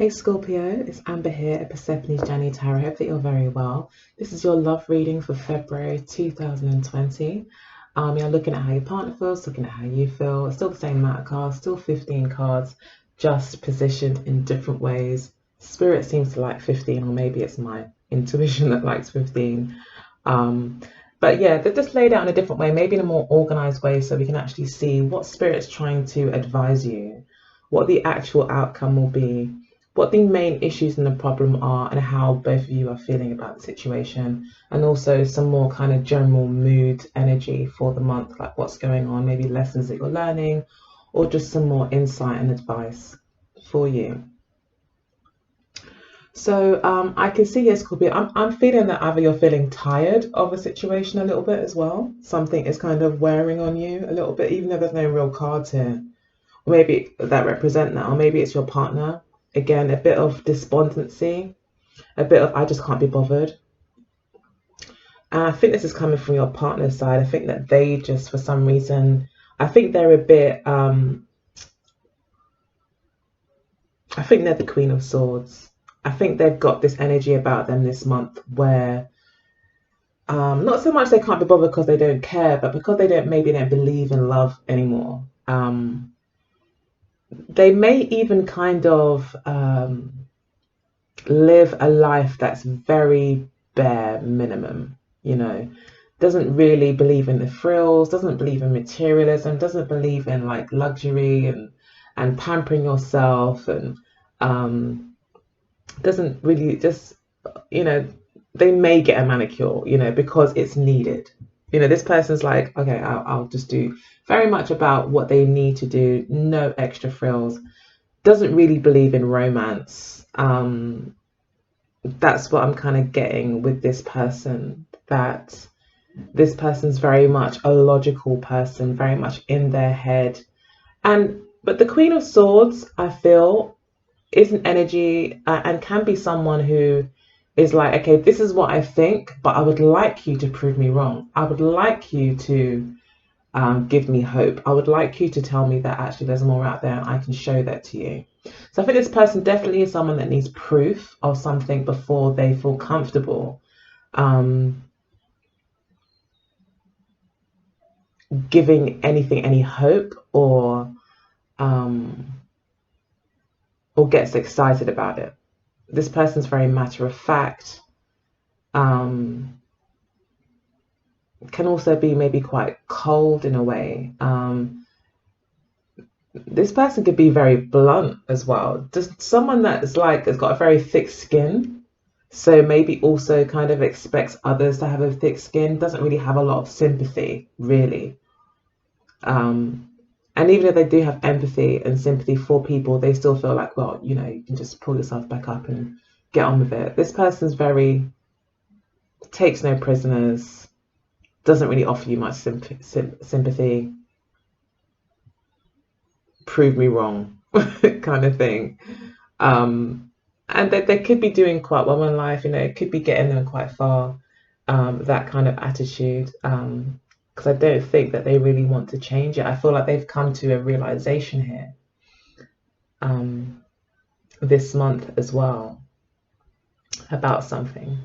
Hey Scorpio, it's Amber here at Persephone's Journey Tarot. I hope that you're very well. This is your love reading for February 2020. You're looking at how your partner feels, looking at how you feel. It's still the same amount of cards, still 15 cards, just positioned in different ways. Spirit seems to like 15, or maybe it's my intuition that likes 15. But yeah, they're just laid out in a different way, maybe in a more organized way, so we can actually see what Spirit's trying to advise you, what the actual outcome will be, what the main issues and the problem are, and how both of you are feeling about the situation, and also some more kind of general mood energy for the month, like what's going on, maybe lessons that you're learning, or just some more insight and advice for you. So I can see, yes, Scorpio, I'm feeling that either you're feeling tired of a situation a little bit as well. Something is kind of wearing on you a little bit, even though there's no real cards here. Or maybe that represent that, or maybe it's your partner. Again, a bit of despondency, a bit of I just can't be bothered. And I think this is coming from your partner's side. I think that they just, for some reason, I think they're a bit, I think they're the Queen of Swords. I think they've got this energy about them this month where not so much they can't be bothered because they don't care, but because maybe don't believe in love anymore. They may even kind of live a life that's very bare minimum, doesn't really believe in the frills, doesn't believe in materialism, doesn't believe in like luxury and pampering yourself, and doesn't really just, they may get a manicure, because it's needed. This person's like, okay, I'll just do very much about what they need to do, no extra frills, doesn't really believe in romance. That's what I'm kind of getting with this person, that this person's very much a logical person, very much in their head. But the Queen of Swords, I feel, is an energy and can be someone who is like, okay, this is what I think, but I would like you to prove me wrong. I would like you to give me hope. I would like you to tell me that actually there's more out there and I can show that to you. So I think this person definitely is someone that needs proof of something before they feel comfortable giving anything any hope, or gets excited about it. This person's very matter of fact. Can also be maybe quite cold in a way. This person could be very blunt as well. Just someone that's like has got a very thick skin. So maybe also kind of expects others to have a thick skin, doesn't really have a lot of sympathy, really. And even if they do have empathy and sympathy for people, they still feel like, well, you can just pull yourself back up and get on with it. This person's takes no prisoners, doesn't really offer you much sympathy, prove me wrong kind of thing. And that they could be doing quite well in life, it could be getting them quite far, that kind of attitude. Because I don't think that they really want to change it. I feel like they've come to a realization here this month as well about something.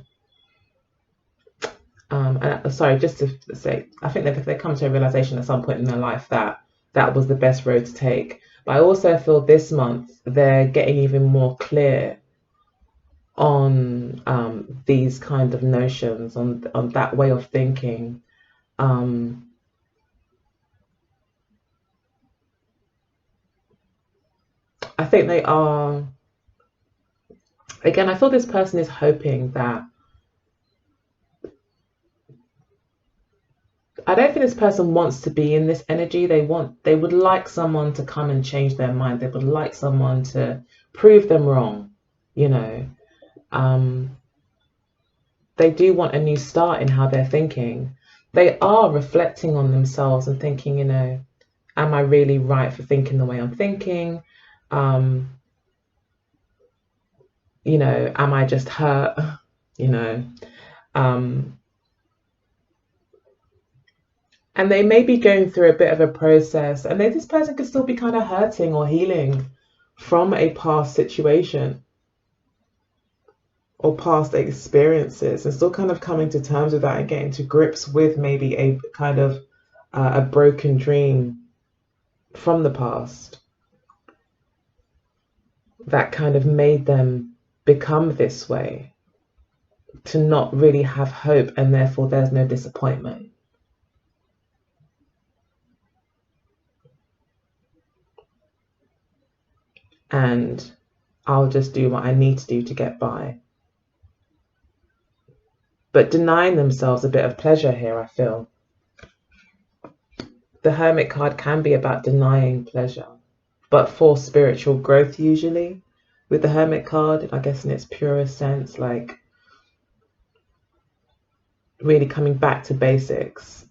Sorry, just to say, I think they come to a realization at some point in their life that that was the best road to take. But I also feel this month they're getting even more clear on these kind of notions, on that way of thinking. I think they are, again, I feel this person is hoping that, I don't think this person wants to be in this energy. They would like someone to come and change their mind. They would like someone to prove them wrong, They do want a new start in how they're thinking. They are reflecting on themselves and thinking, am I really right for thinking the way I'm thinking? Am I just hurt? And they may be going through a bit of a process, and this person could still be kind of hurting or healing from a past situation or past experiences, and still kind of coming to terms with that and getting to grips with maybe a kind of a broken dream from the past that kind of made them become this way, to not really have hope, and therefore there's no disappointment. And I'll just do what I need to do to get by. But denying themselves a bit of pleasure here, I feel. The Hermit card can be about denying pleasure, but for spiritual growth usually. With the Hermit card, I guess in its purest sense, like really coming back to basics.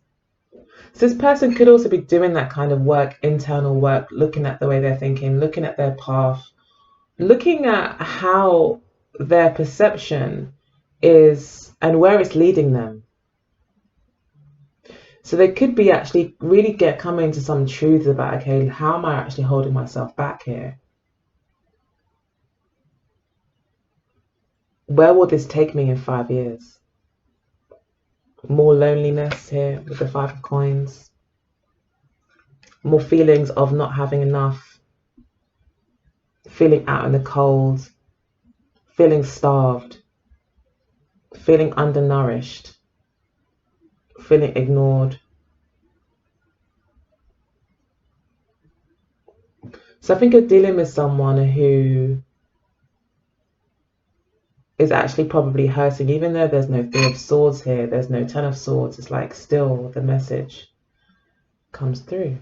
So this person could also be doing that kind of work, internal work, looking at the way they're thinking, looking at their path, looking at how their perception is and where it's leading them. So they could be actually really coming to some truths about, okay, how am I actually holding myself back here? Where will this take me in 5 years? More loneliness here with the 5 of coins. More feelings of not having enough. Feeling out in the cold. Feeling starved. Feeling undernourished. Feeling ignored. So I think you're dealing with someone who is actually probably hurting, even though there's no 3 of swords here, there's no 10 of swords. It's like still the message comes through.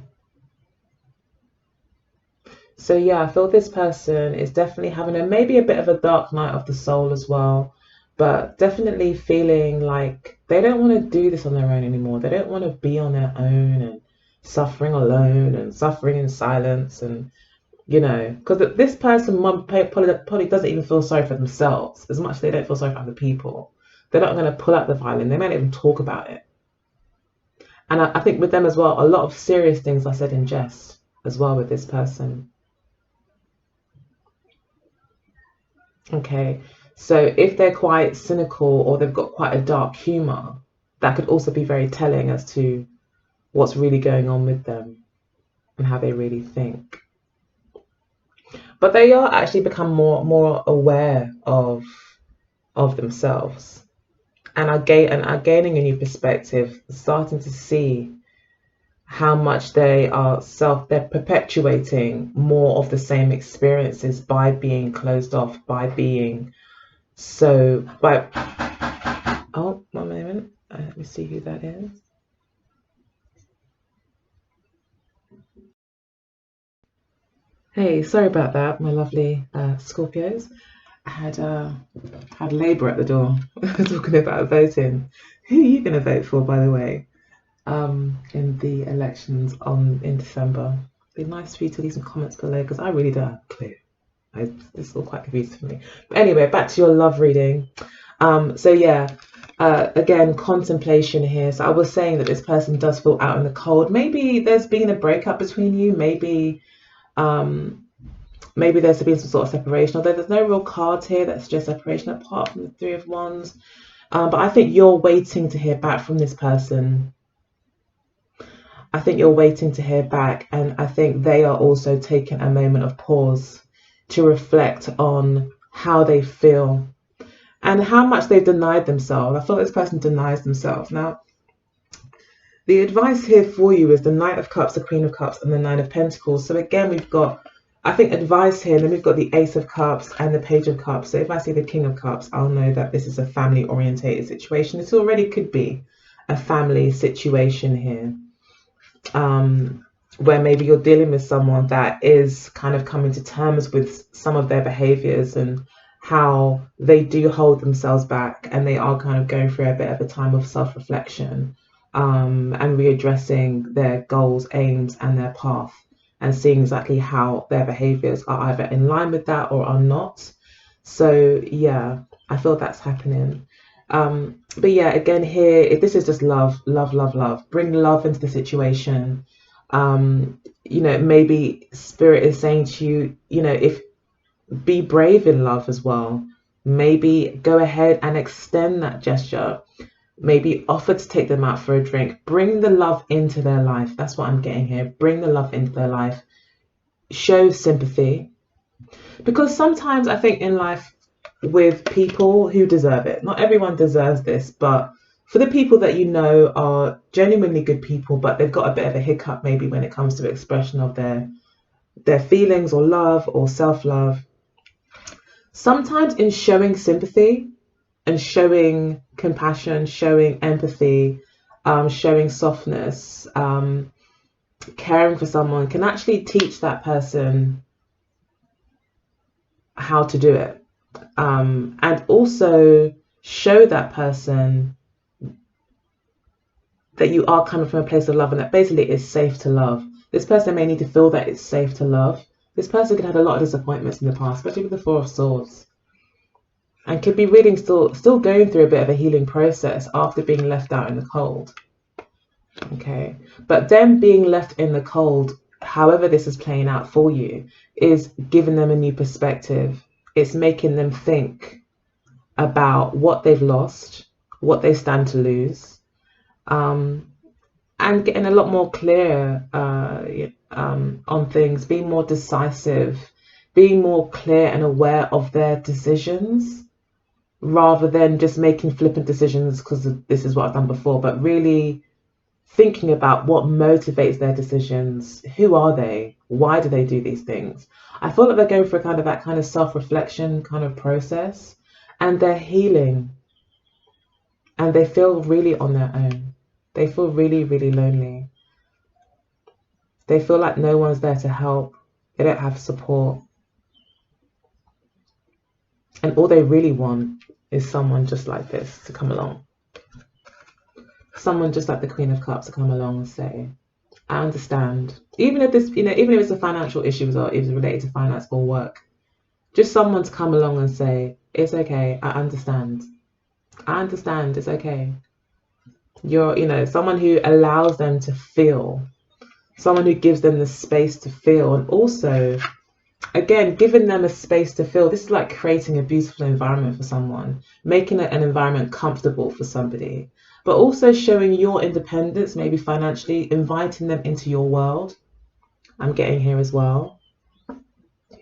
So yeah, I feel this person is definitely having maybe a bit of a dark night of the soul as well, but definitely feeling like they don't want to do this on their own anymore. They don't want to be on their own and suffering alone and suffering in silence, and you know, because this person probably doesn't even feel sorry for themselves as much as they don't feel sorry for other people. They're not going to pull out the violin. They might not even talk about it. And I think with them as well, a lot of serious things are said in jest as well with this person. Okay, so if they're quite cynical or they've got quite a dark humor, that could also be very telling as to what's really going on with them and how they really think. But they are actually become more aware of themselves, and are gaining a new perspective, starting to see how much they're perpetuating more of the same experiences by being closed off, by being oh, 1 moment, let me see who that is. Hey, sorry about that, my lovely Scorpios. I had Labour at the door talking about voting. Who are you going to vote for, by the way, in the elections in December? It'd be nice for you to leave some comments below, because I really don't have a clue. It's all quite confusing for me. But anyway, back to your love reading. So yeah, again, contemplation here. So I was saying that this person does feel out in the cold. Maybe there's been a breakup between you. Maybe there's been some sort of separation, although there's no real cards here that suggest separation apart from the 3 of Wands. But I think you're waiting to hear back from this person. I think you're waiting to hear back, and I think they are also taking a moment of pause to reflect on how they feel and how much they've denied themselves. I feel this person denies themselves. Now, the advice here for you is the Knight of Cups, the Queen of Cups, and the 9 of Pentacles. So again, we've got, I think, advice here. Then we've got the Ace of Cups and the Page of Cups. So if I see the King of Cups, I'll know that this is a family-orientated situation. This already could be a family situation here, where maybe you're dealing with someone that is kind of coming to terms with some of their behaviors and how they do hold themselves back, and they are kind of going through a bit of a time of self-reflection, and readdressing their goals, aims, and their path, and seeing exactly how their behaviors are either in line with that or are not. So yeah, I feel that's happening. But yeah, again here, if this is just love, love, love, love, bring love into the situation. Maybe Spirit is saying to you, if be brave in love as well. Maybe go ahead and extend that gesture. Maybe offer to take them out for a drink. Bring the love into their life. That's what I'm getting here. Bring the love into their life. Show sympathy. Because sometimes I think in life, with people who deserve it, not everyone deserves this, but for the people that are genuinely good people, but they've got a bit of a hiccup maybe when it comes to expression of their feelings or love or self-love, sometimes in showing sympathy and showing compassion, showing empathy, showing softness, caring for someone can actually teach that person how to do it, and also show that person that you are coming from a place of love and that basically it's safe to love. This person may need to feel that it's safe to love. This person could have a lot of disappointments in the past, especially with the Four of Swords, and could be really still going through a bit of a healing process after being left out in the cold. Okay, but them being left in the cold, however this is playing out for you, is giving them a new perspective. It's making them think about what they've lost, what they stand to lose, and getting a lot more clear on things, being more decisive, being more clear and aware of their decisions, rather than just making flippant decisions because this is what I've done before, but really thinking about what motivates their decisions. Who are they? Why do they do these things? I feel like they're going through that kind of self-reflection kind of process, and they're healing, and they feel really on their own. They feel really, really lonely. They feel like no one's there to help. They don't have support. And all they really want is someone just like this to come along. Someone just like the Queen of Cups to come along and say, I understand. Even if even if it's a financial issue or if it's related to finance or work, just someone to come along and say, it's okay, I understand. I understand, it's okay. You're, someone who allows them to feel, someone who gives them the space to feel, and also, again, giving them a space to feel. This is like creating a beautiful environment for someone, making it an environment comfortable for somebody, but also showing your independence, maybe financially, inviting them into your world. I'm getting here as well.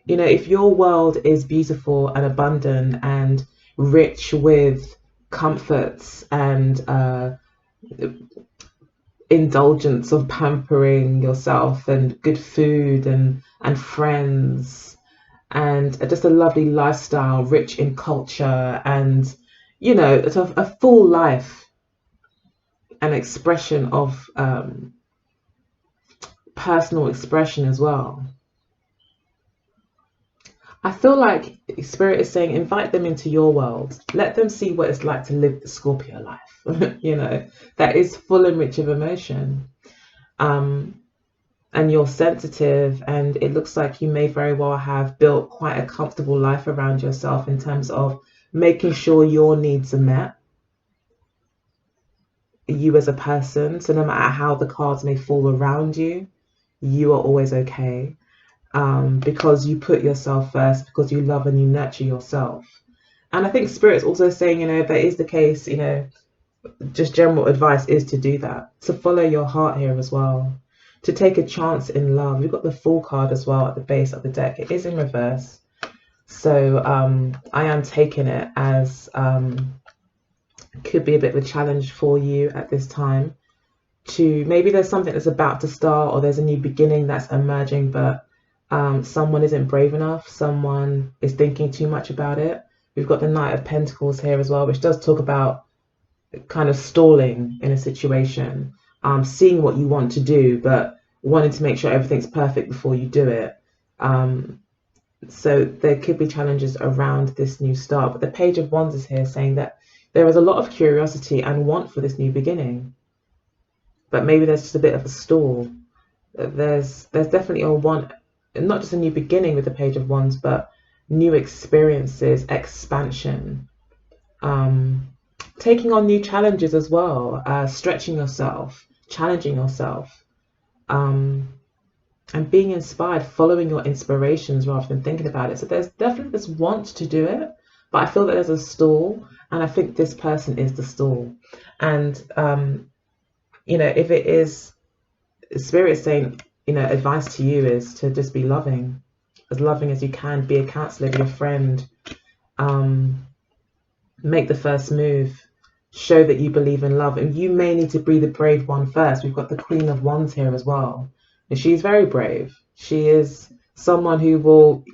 If your world is beautiful and abundant and rich with comforts and indulgence of pampering yourself and good food and friends and just a lovely lifestyle rich in culture and it's a full life and expression of personal expression as well. I feel like Spirit is saying, invite them into your world. Let them see what it's like to live the Scorpio life, that is full and rich of emotion. And you're sensitive, and it looks like you may very well have built quite a comfortable life around yourself in terms of making sure your needs are met, you as a person. So no matter how the cards may fall around you, you are always okay. Because you put yourself first, because you love and you nurture yourself. And I think Spirit's also saying, if that is the case, just general advice is to do that, to follow your heart here as well, to take a chance in love. We've got the Fool card as well at the base of the deck. It is in reverse. So I am taking it as could be a bit of a challenge for you at this time. To maybe there's something that's about to start, or there's a new beginning that's emerging, but someone isn't brave enough, someone is thinking too much about it. We've got the Knight of Pentacles here as well, which does talk about kind of stalling in a situation, seeing what you want to do, but wanting to make sure everything's perfect before you do it. So there could be challenges around this new start. But the Page of Wands is here saying that there is a lot of curiosity and want for this new beginning. But maybe there's just a bit of a stall. There's definitely a want, not just a new beginning with the Page of Wands, but new experiences, expansion, taking on new challenges as well, stretching yourself, challenging yourself, and being inspired, following your inspirations rather than thinking about it. So there's definitely this want to do it, but I feel that there's a stall, and I think this person is the stall. And if it is Spirit saying, advice to you is to just be loving as you can, be a counselor, be a friend, make the first move, show that you believe in love. And you may need to be the brave one first. We've got the Queen of Wands here as well. And she's very brave. She is someone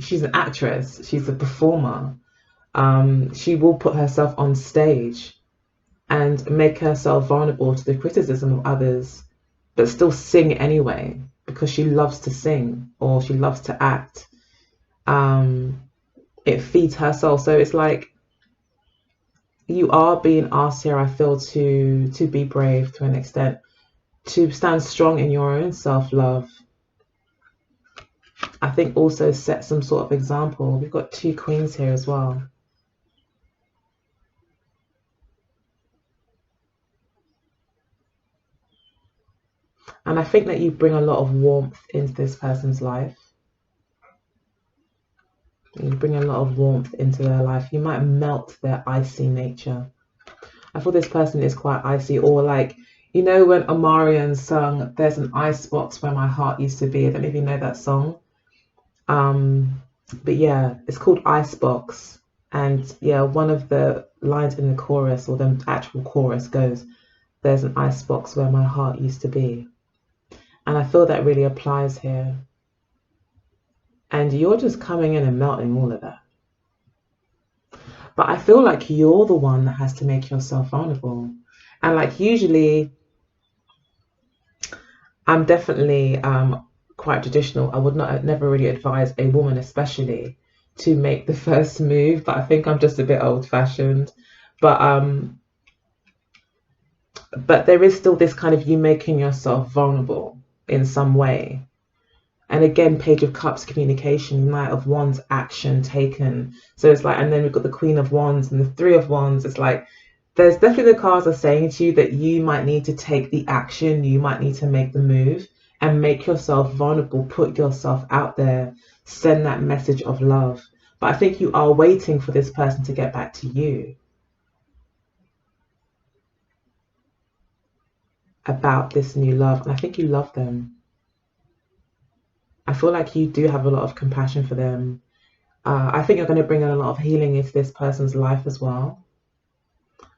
she's an actress, she's a performer. She will put herself on stage and make herself vulnerable to the criticism of others, but still sing anyway, because she loves to sing or she loves to act. It feeds her soul. So it's like you are being asked here, I feel, to be brave to an extent, to stand strong in your own self-love. I think also set some sort of example. We've got 2 queens here as well. And I think that you bring a lot of warmth into this person's life. You bring a lot of warmth into their life. You might melt their icy nature. I feel this person is quite icy, or like, when Omarion sung, "There's an ice box where my heart used to be." I don't know if you know that song. But yeah, it's called Icebox. And yeah, one of the lines in the chorus, or the actual chorus, goes, "There's an icebox where my heart used to be." And I feel that really applies here. And you're just coming in and melting all of that. But I feel like you're the one that has to make yourself vulnerable. And like usually, I'm definitely quite traditional. I would never really advise a woman especially to make the first move, but I think I'm just a bit old-fashioned. But there is still this kind of you making yourself vulnerable in some way. And again, Page of Cups, communication, Knight of Wands, action taken. So it's like, and then we've got the Queen of Wands and the Three of Wands. It's like, there's definitely the cards are saying to you that you might need to take the action, you might need to make the move and make yourself vulnerable, put yourself out there, send that message of love. But I think you are waiting for this person to get back to you about this new love. And I think you love them. I feel like you do have a lot of compassion for them. I think you're going to bring in a lot of healing into this person's life as well.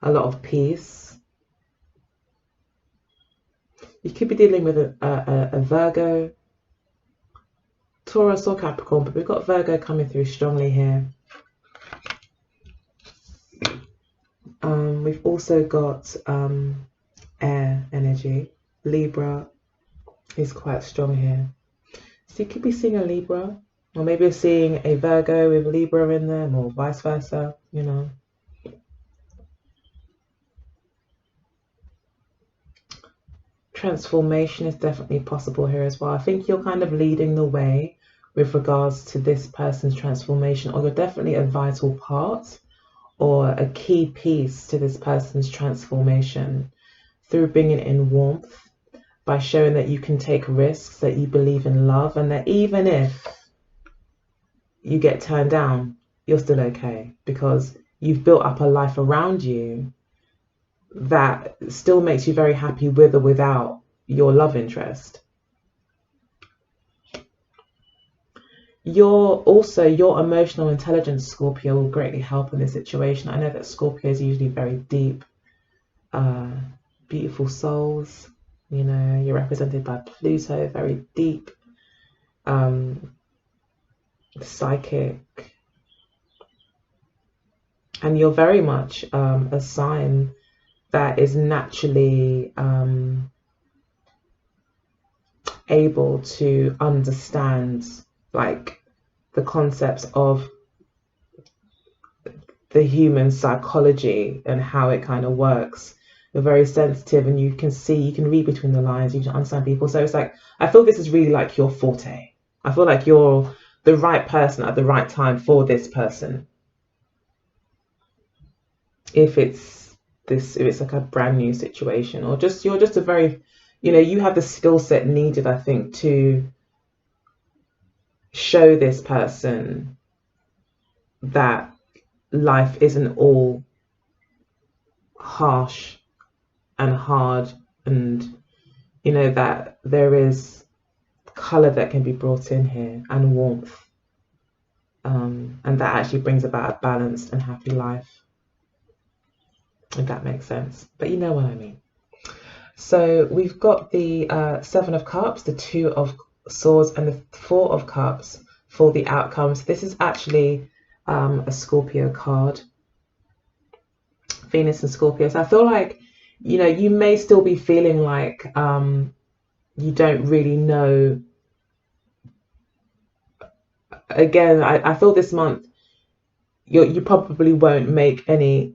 A lot of peace. You could be dealing with a Virgo, Taurus or Capricorn, but we've got Virgo coming through strongly here. We've also got air energy. Libra is quite strong here. So you could be seeing a Libra, or maybe you're seeing a Virgo with Libra in them, or vice versa, Transformation is definitely possible here as well. I think you're kind of leading the way with regards to this person's transformation, or you're definitely a vital part or a key piece to this person's transformation through bringing in warmth, by showing that you can take risks, that you believe in love, and that even if you get turned down, you're still okay, because you've built up a life around you that still makes you very happy with or without your love interest. Your emotional intelligence, Scorpio, will greatly help in this situation. I know that Scorpio is usually very deep, beautiful souls. You're represented by Pluto, very deep, psychic, and you're very much a sign that is naturally able to understand like the concepts of the human psychology and how it kind of works. You're very sensitive, and you can read between the lines, you can understand people. So it's like, I feel this is really like your forte. I feel like you're the right person at the right time for this person. If it's like a brand new situation, or you're just a very you know, you have the skill set needed, I think, to show this person that life isn't all harsh and hard, and you know that there is color that can be brought in here, and warmth, and that actually brings about a balanced and happy life, if that makes sense. But you know what I mean. So we've got the Seven of Cups, the Two of Swords, and the Four of Cups for the outcomes. This is actually a Scorpio card, Venus and Scorpio. So I feel like, you know, you may still be feeling like you don't really know. Again, I feel this month you probably won't make any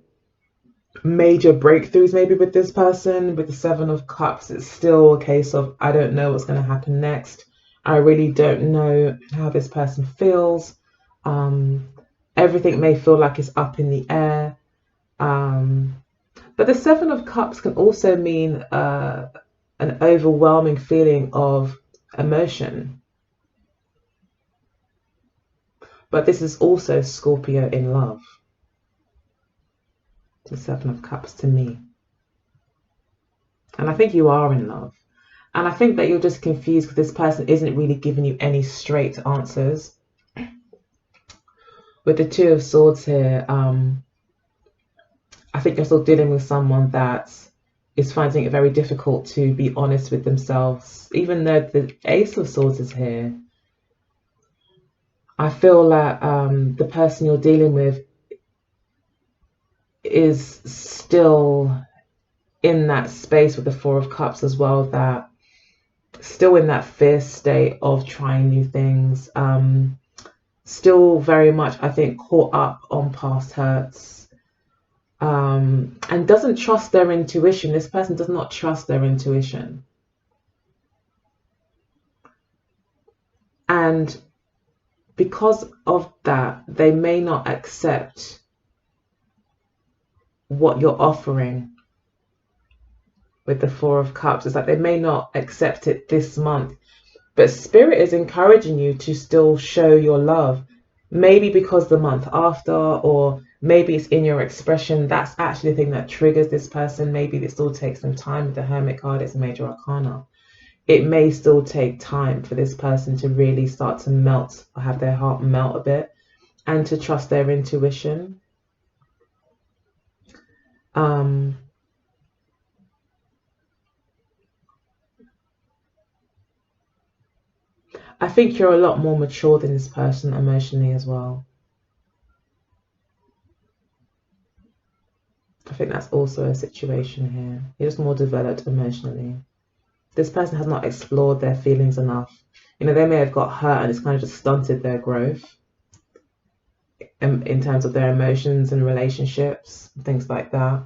major breakthroughs maybe with this person. With the Seven of Cups, it's still a case of, I don't know what's going to happen next. I really don't know how this person feels. Everything may feel like it's up in the air. But the Seven of Cups can also mean an overwhelming feeling of emotion. But this is also Scorpio in love. The Seven of Cups to me. And I think you are in love. And I think that you're just confused because this person isn't really giving you any straight answers. With the Two of Swords here, I think you're still dealing with someone that is finding it very difficult to be honest with themselves. Even though the Ace of Swords is here, I feel that the person you're dealing with is still in that space with the Four of Cups as well, that still in that fierce state of trying new things, still very much, I think, caught up on past hurts, and doesn't trust their intuition. This person does not trust their intuition. And because of that, they may not accept what you're offering with the Four of Cups. It's like they may not accept it this month, but Spirit is encouraging you to still show your love. Maybe because the month after, or maybe it's in your expression. That's actually the thing that triggers this person. Maybe this still takes some time. With the Hermit card, it's a major arcana. It may still take time for this person to really start to melt, or have their heart melt a bit, and to trust their intuition. I think you're a lot more mature than this person emotionally as well. I think that's also a situation here. You're just more developed emotionally. This person has not explored their feelings enough. You know, they may have got hurt and it's kind of just stunted their growth in terms of their emotions and relationships, things like that.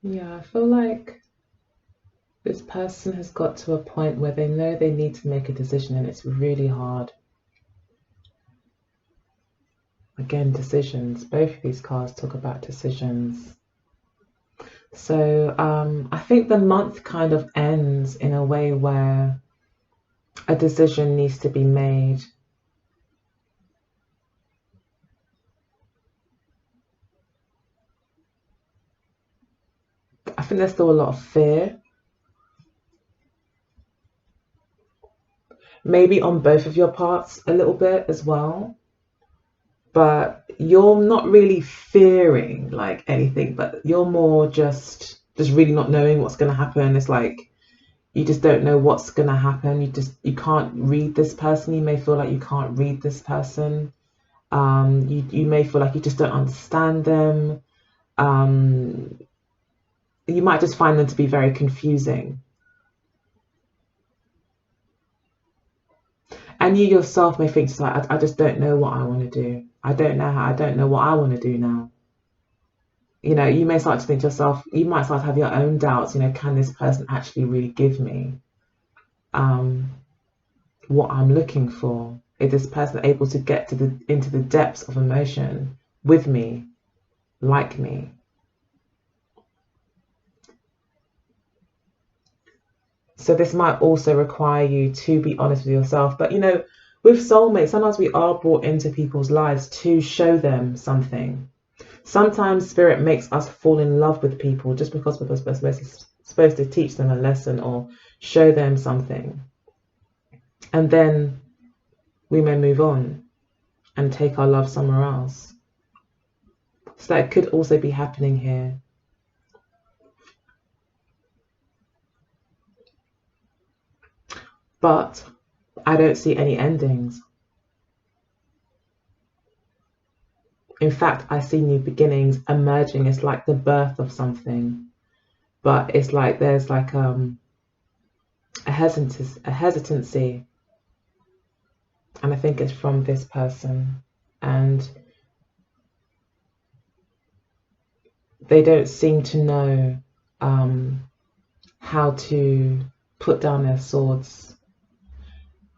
Yeah, I feel like this person has got to a point where they know they need to make a decision, and it's really hard. Again, decisions. Both of these cards talk about decisions. So I think the month kind of ends in a way where a decision needs to be made. I think there's still a lot of fear. Maybe on both of your parts a little bit as well. But you're not really fearing like anything, but you're more just really not knowing what's going to happen. It's like you just don't know what's going to happen. You can't read this person. You may feel like you can't read this person. You may feel like you just don't understand them. You might just find them to be very confusing. And you yourself may think, like, I just don't know what I want to do. I don't know what I want to do now. You may start to think to yourself, you might start to have your own doubts, can this person actually really give me what I'm looking for? Is this person able to get into the depths of emotion with me, like me? So this might also require you to be honest with yourself. But with soulmates, sometimes we are brought into people's lives to show them something. Sometimes spirit makes us fall in love with people just because we're supposed to teach them a lesson or show them something. And then we may move on and take our love somewhere else. So that could also be happening here. But I don't see any endings. In fact, I see new beginnings emerging. It's like the birth of something. But it's like there's like a hesitancy. And I think it's from this person. And they don't seem to know how to put down their swords.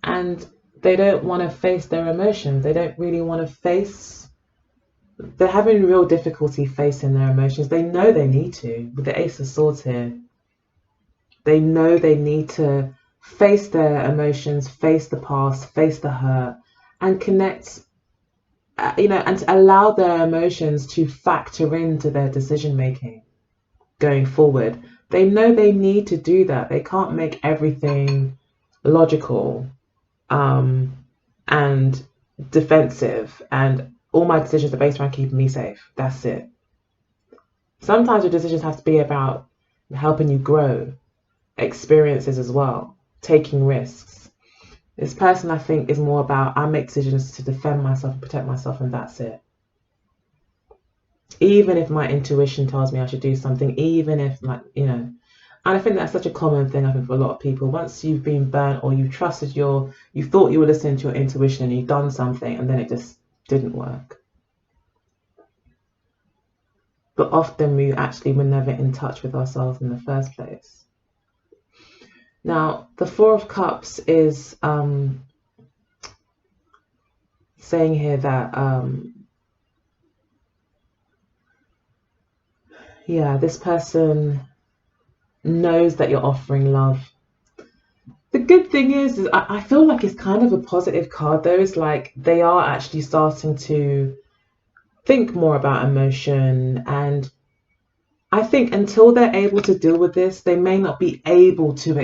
And they don't want to face their emotions. They don't really want to face. They're having real difficulty facing their emotions. They know they need to. With the Ace of Swords here, they know they need to face their emotions, face the past, face the hurt, and connect, and to allow their emotions to factor into their decision making going forward. They know they need to do that. They can't make everything logical and defensive, and all my decisions are based around keeping me safe. That's it. Sometimes your decisions have to be about helping you grow, experiences as well, taking risks. This person, I think, is more about, I make decisions to defend myself and protect myself, and that's it. Even if my intuition tells me I should do something, even if, and I think that's such a common thing, I think, for a lot of people. Once you've been burnt or you trusted you thought you were listening to your intuition and you've done something and then it just didn't work. But often we were never in touch with ourselves in the first place. Now, the Four of Cups is saying here that, this person knows that you're offering love. The good thing is I feel like it's kind of a positive card, though. It's like they are actually starting to think more about emotion, and I think until they're able to deal with this, they may not be able to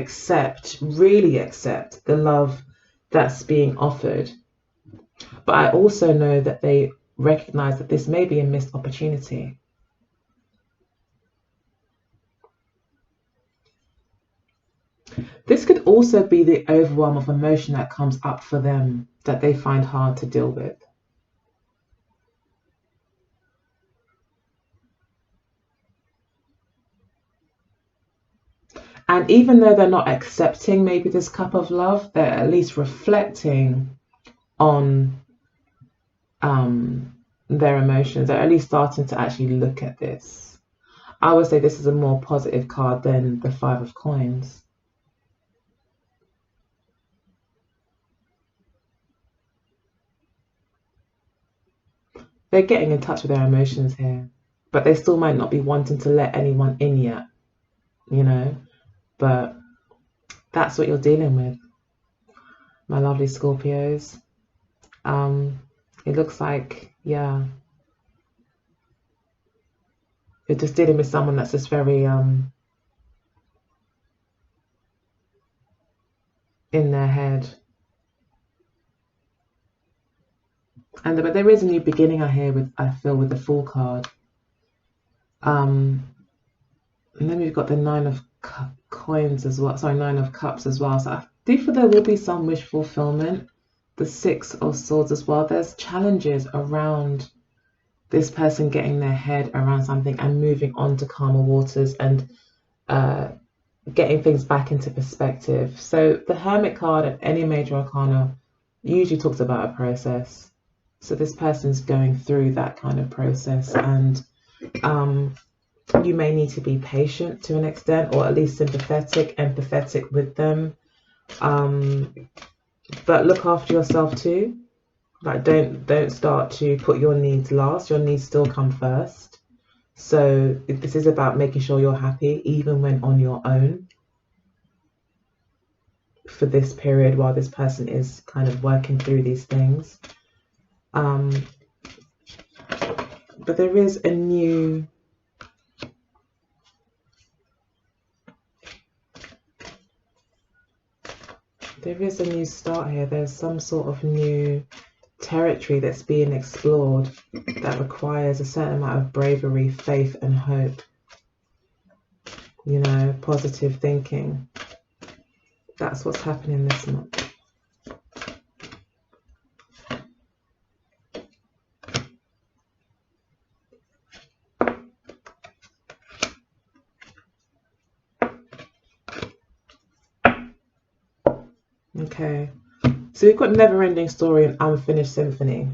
really accept the love that's being offered. But I also know that they recognize that this may be a missed opportunity. This could also be the overwhelm of emotion that comes up for them that they find hard to deal with. And even though they're not accepting maybe this cup of love, they're at least reflecting on their emotions. They're at least starting to actually look at this. I would say this is a more positive card than the Five of Coins. They're getting in touch with their emotions here, but they still might not be wanting to let anyone in yet, but that's what you're dealing with, my lovely Scorpios. It looks like, you're just dealing with someone that's just very in their head. But there is a new beginning I feel with the Fool card. And then we've got the Nine of Coins as well. Sorry, Nine of Cups as well. So I do feel there will be some wish fulfillment. The Six of Swords as well. There's challenges around this person getting their head around something and moving on to calmer waters and getting things back into perspective. So the Hermit card and any major arcana usually talks about a process. So this person's going through that kind of process, and you may need to be patient to an extent, or at least sympathetic, empathetic with them. But look after yourself too. Like don't start to put your needs last. Your needs still come first. So this is about making sure you're happy even when on your own for this period while this person is kind of working through these things. But there is a new start here. There's some sort of new territory that's being explored that requires a certain amount of bravery, faith, and hope. You know, positive thinking. That's what's happening this month. Okay, so we've got never-ending story and unfinished symphony.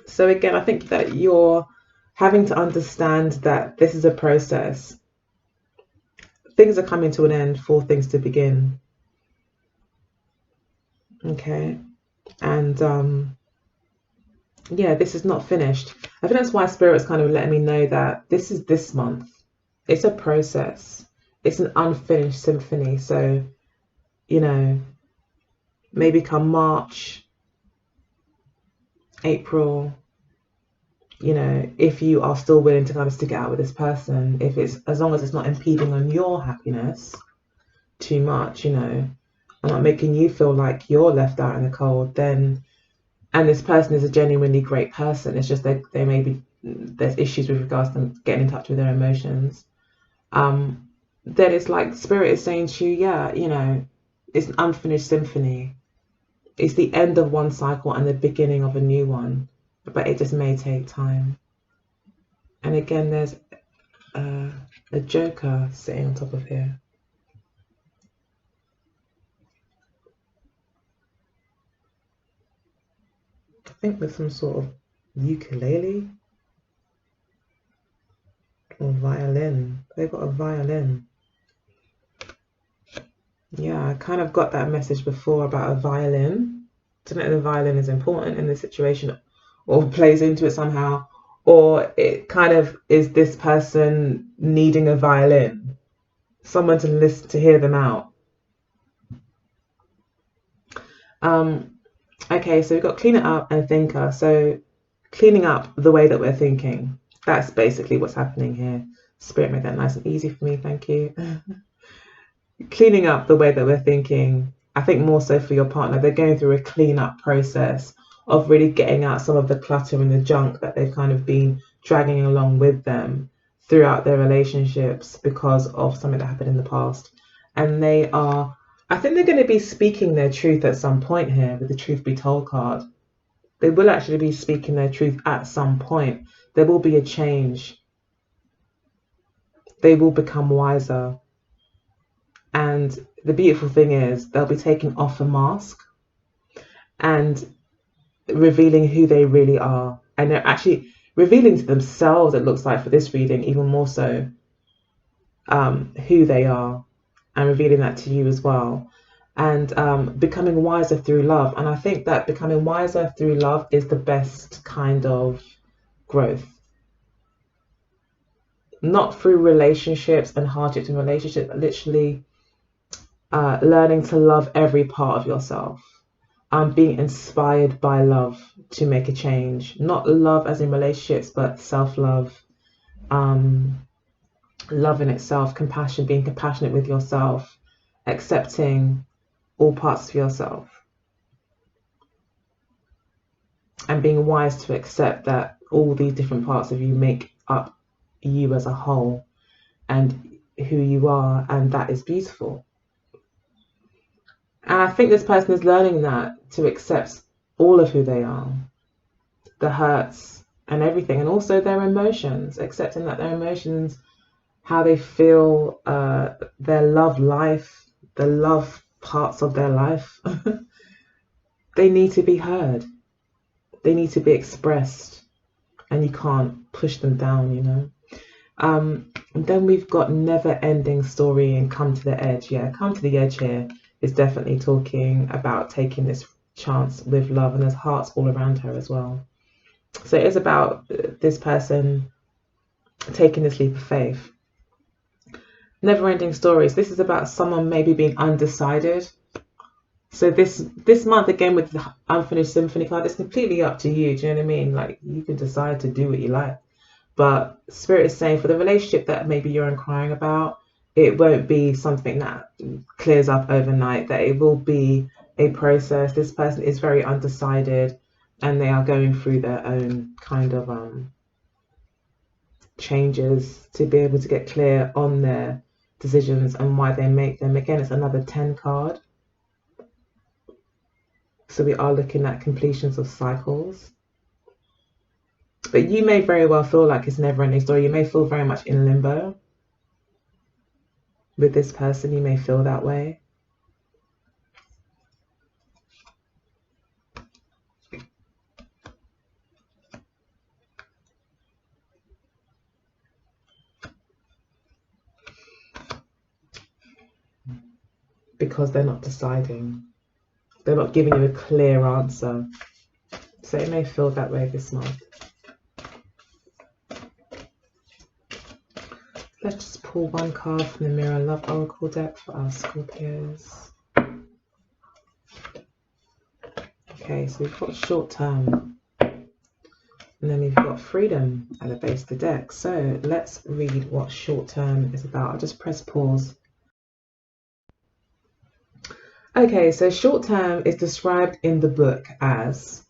So again, I think that you're having to understand that this is a process. Things are coming to an end for things to begin. Okay, and yeah, this is not finished. I think that's why Spirit's kind of letting me know that this is this month. It's a process. It's an unfinished symphony. So, you know, maybe come March, April, you know, if you are still willing to kind of stick it out with this person, if it's, as long as it's not impeding on your happiness too much, you know, and not making you feel like you're left out in the cold, then, and this person is a genuinely great person, it's just that they may be, there's issues with regards to them getting in touch with their emotions, then it's like Spirit is saying to you, yeah, you know, it's an unfinished symphony. It's the end of one cycle and the beginning of a new one, but it just may take time. And again, there's a joker sitting on top of here. I think with some sort of ukulele or violin. They've got a violin. Yeah, I kind of got that message before about a violin. To know the violin is important in this situation or plays into it somehow, or it kind of is this person needing a violin, someone to listen to, hear them out. Okay, so we've got clean it up and thinker. So cleaning up the way that we're thinking. That's basically what's happening here. Spirit made that nice and easy for me, thank you. Cleaning up the way that we're thinking, I think more so for your partner, they're going through a clean up process of really getting out some of the clutter and the junk that they've kind of been dragging along with them throughout their relationships because of something that happened in the past. And they are, I think they're going to be speaking their truth at some point here with the truth be told card. They will actually be speaking their truth at some point. There will be a change. They will become wiser. And the beautiful thing is they'll be taking off a mask and revealing who they really are. And they're actually revealing to themselves, it looks like for this reading, even more so, who they are, and revealing that to you as well. And becoming wiser through love. And I think that becoming wiser through love is the best kind of growth. Not through relationships and hardships in relationships, but literally learning to love every part of yourself. Being inspired by love to make a change. Not love as in relationships, but self-love. Love in itself, compassion, being compassionate with yourself, accepting all parts of yourself. And being wise to accept that all these different parts of you make up you as a whole and who you are, and that is beautiful. And I think this person is learning that, to accept all of who they are, the hurts and everything, and also their emotions, accepting that their emotions, how they feel, their love life, the love parts of their life, they need to be heard. They need to be expressed, and you can't push them down, you know. And then we've got never ending story and come to the edge. Yeah, come to the edge here is definitely talking about taking this chance with love, and there's hearts all around her as well. So it is about this person taking this leap of faith. Never ending stories. This is about someone maybe being undecided. So this month again with the unfinished symphony card, it's completely up to you. Do you know what I mean? Like, you can decide to do what you like. But Spirit is saying for the relationship that maybe you're inquiring about, it won't be something that clears up overnight, that it will be a process. This person is very undecided, and they are going through their own kind of changes to be able to get clear on their decisions and why they make them. Again, it's another 10 card. So we are looking at completions of cycles. But you may very well feel like it's never ending story. You may feel very much in limbo with this person. You may feel that way. Because they're not deciding. They're not giving you a clear answer. So it may feel that way this month. Let's just pull one card from the Mirror Love Oracle deck for our Scorpios. Okay, so we've got short term. And then we've got freedom at the base of the deck. So let's read what short term is about. I'll just press pause. Okay, so short term is described in the book as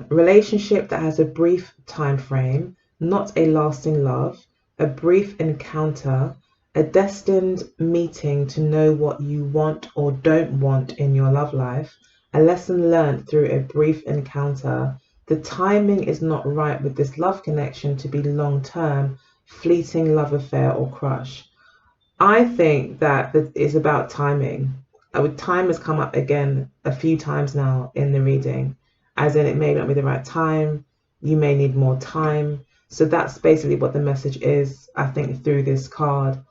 relationship that has a brief time frame, not a lasting love, a brief encounter, a destined meeting to know what you want or don't want in your love life, a lesson learned through a brief encounter. The timing is not right with this love connection to be long-term, fleeting love affair or crush. I think that it's about timing. Time has come up again a few times now in the reading, as in it may not be the right time, you may need more time. So that's basically what the message is, I think, through this card,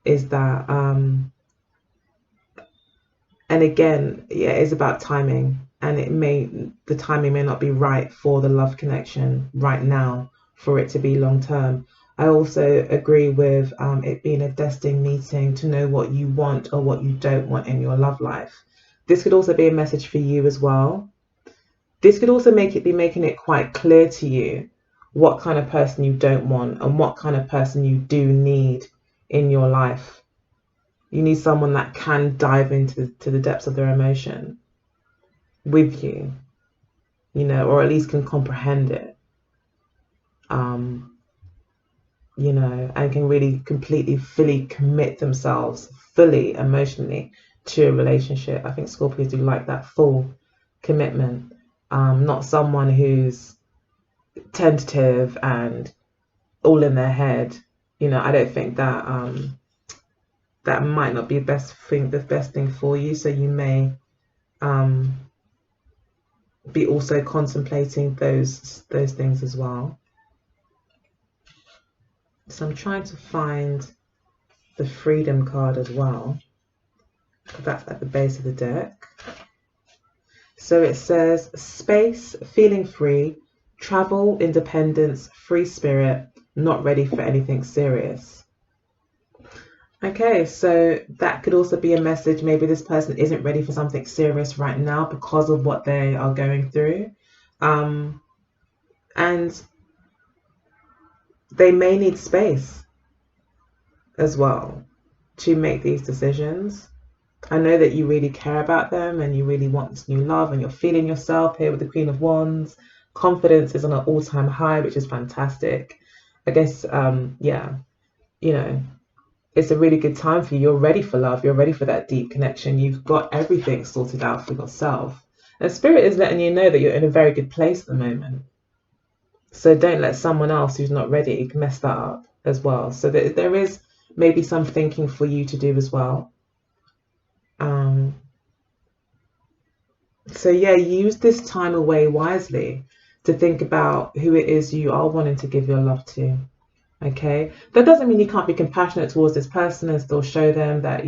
is that, and again, yeah, it's about timing, and the timing may not be right for the love connection right now for it to be long term. I also agree with it being a destined meeting to know what you want or what you don't want in your love life. This could also be a message for you as well. This could also be making it quite clear to you what kind of person you don't want and what kind of person you do need in your life. You need someone that can dive into the depths of their emotion with you, you know, or at least can comprehend it, you know, and can really completely, fully commit themselves fully emotionally to a relationship. I think Scorpios do like that full commitment, not someone who's tentative and all in their head. You know, I don't think that that might not be the best thing for you. So you may be also contemplating those things as well. So I'm trying to find the freedom card as well. That's at the base of the deck. So it says space, feeling free, travel, independence, free spirit, not ready for anything serious. Okay, so that could also be a message. Maybe this person isn't ready for something serious right now because of what they are going through. And they may need space as well to make these decisions. I know that you really care about them and you really want this new love, and you're feeling yourself here with the Queen of Wands. Confidence is on an all-time high, which is fantastic. I guess, yeah, you know, it's a really good time for you. You're ready for love. You're ready for that deep connection. You've got everything sorted out for yourself. And Spirit is letting you know that you're in a very good place at the moment. So don't let someone else who's not ready mess that up as well. So there is maybe some thinking for you to do as well. So yeah, use this time away wisely to think about who it is you are wanting to give your love to. Okay, that doesn't mean you can't be compassionate towards this person and still show them that,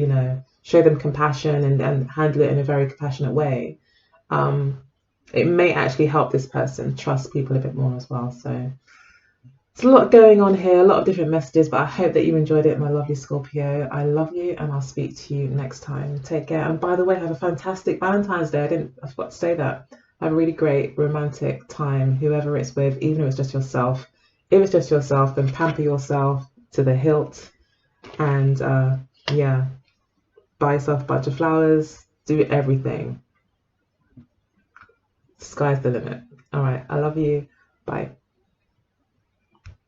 show them compassion and handle it in a very compassionate way. Um, it may actually help this person trust people a bit more as well. So it's a lot going on here, a lot of different messages, but I hope that you enjoyed it, my lovely Scorpio. I love you, and I'll speak to you next time. Take care. And by the way, have a fantastic Valentine's Day. I forgot to say that. Have a really great romantic time, whoever it's with, even if it's just yourself. If it's just yourself, then pamper yourself to the hilt. And yeah, buy yourself a bunch of flowers, do everything. Sky's the limit. All right, I love you. Bye.